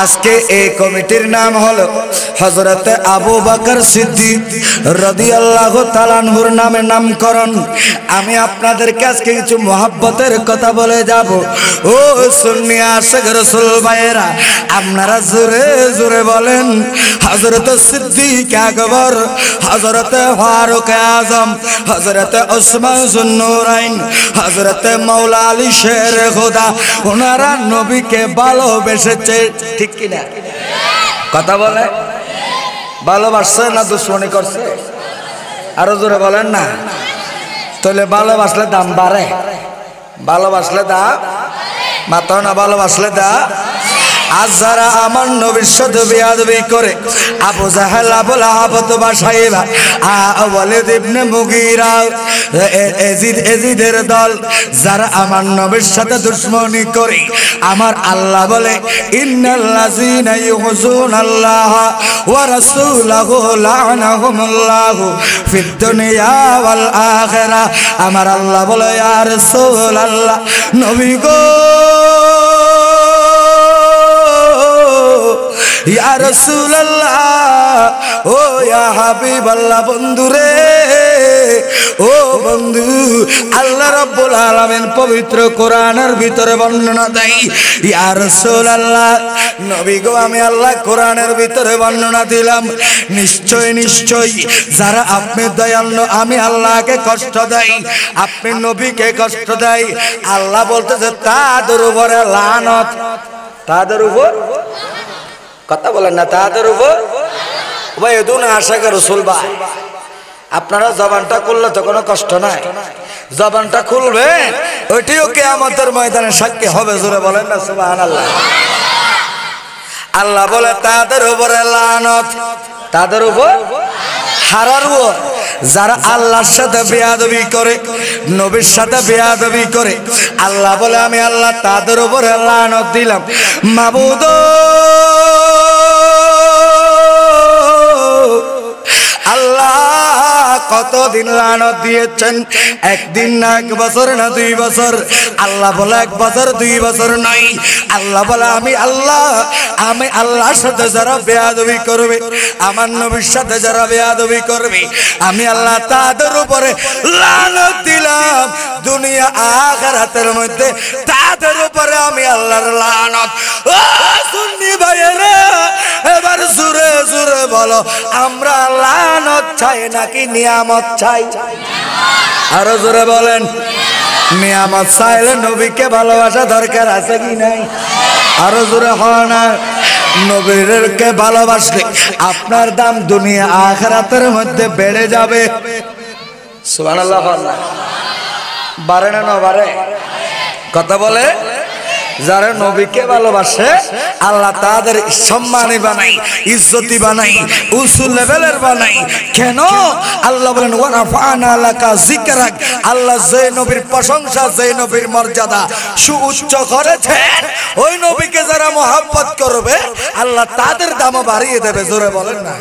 আজকে এই কমিটির নাম হলো হযরত আবু বকর সিদ্দিক রাদিয়াল্লাহু তাআলা আনহুর নামে নামকরণ। আমি আপনাদেরকে আজকে কিছু মহব্বতের কথা বলে যাব। ও সুন্নি আশিক রাসূল ভাইয়েরা, আপনারা জোরে জোরে বলেন হযরত সিদ্দিক আকবর, হযরত ফারুক আজম, হযরত ওসমান যুন্নুরাইন, হযরত মাওলা আলী শের খোদা, ওনারা নবীকে ভালোবেসেছে, ঠিক কি না? কথা বলে ভালোবাসছে না দুশ্মনী করছে? আরো জোরে বলেন না। তাহলে ভালোবাসলে দাম বাড়ে, ভালোবাসলে দাম মাত্র না, ভালোবাসলে দাম। আজ যারা আমার নবীর সাথে বেয়াদবি করে, আবু জাহেল, আবু লাহাব, ওতবা, সাইবা, ওয়ালিদ ইবনে মুগীরা, এজিদের দল, যারা আমার নবীর সাথে দুশমনি করে, আমার আল্লাহ বলে ইন্নাল্লাযীনা ইউযুনাল্লাহা ওয়া রাসূলাহু লা'নাহুমুল্লাহু ফিদ দুনিয়া ওয়াল আখিরাহ। আমার আল্লাহ বলে ইয়া রাসূলুল্লাহ, নবী গো, ইয়া রাসূলুল্লাহ, ও ইয়া হাবিবাল্লাহ, বন্ধুরে, ও বন্ধু, আল্লাহ রাব্বুল আলামিন পবিত্র কোরআনের ভিতরে বর্ণনা দেয়, ইয়া রাসূলুল্লাহ, নবী গো, আমি আল্লাহ কোরআনের ভিতরে বর্ণনা দিলাম, নিশ্চয় নিশ্চয় যারা আপনি দয়ালু, আমি আল্লাহকে কষ্ট দেয়, আপনি নবীকে কষ্ট দেয়, আল্লাহ বলতেছে তাদের উপরে লানত। তাদের উপর কথা বলেন না, তাদের উপর ভাই এদুন আশিক রাসূল ভাই, আপনারা জবানটা খুললে তো কোনো কষ্ট নাই, জবানটা খুলবে ওইটিও কিয়ামতের ময়দানে সাক্ষী হবে। জোরে বলেন না সুবহানাল্লাহ। আল্লাহ বলে তাদের উপরে লানত, তাদের উপর হারার উপর, যারা আল্লাহর সাথে বেয়াদবি করে, নবীর সাথে বেয়াদবি করে, আল্লাহ বলে আমি আল্লাহ তাদের উপরে লানত দিলাম। মাবুদ, আল্লাহ কতদিন লানত দিয়েছেন, একদিন না, এক বছর না, 2 বছর। আল্লাহ বলে 1 বছর 2 বছর নাই। আল্লাহ বলে আমি আল্লাহর সাথে যারা বেয়াদবি করবে, আমার নবীর সাথে যারা বেয়াদবি করবে, আমি আল্লাহ তাদের উপরে লানত দিলাম। দুনিয়া আখিরাতের মধ্যে তাদের উপরে আমি আল্লাহর লানত। ও সুন্নি ভাইয়েরা, এবার জোরে জোরে বলো, আমরা লানত চাই নাকি নিয়ামত চাই? আরো জোরে বলেন। নিয়ামত চাইলে নবীকে ভালোবাসা দরকার আছে কি নাই? আরো জোরে হয় না। নবীকে ভালোবাসলে আপনার দাম দুনিয়া আখিরাতের মধ্যে বেড়ে যাবে। সুবহানাল্লাহ। বাড়ে না, না বাড়ে? কথা বলে। যারা নবীকে ভালোবাসে, আল্লাহ তাদের সম্মানী বানাই, ইজ্জতি বানাই, উঁচু লেভেলের বানাই। কেন? আল্লাহ বলেন ওয়া রাফা'না লাকা যিকরাক, আল্লাহ যে নবীর প্রশংসা, যে নবীর মর্যাদা সুউচ্চ করেছেন, ওই নবীকে যারা মহব্বত করবে, আল্লাহ তাদের দামও বাড়িয়ে দেবে। জোরে বলেন না।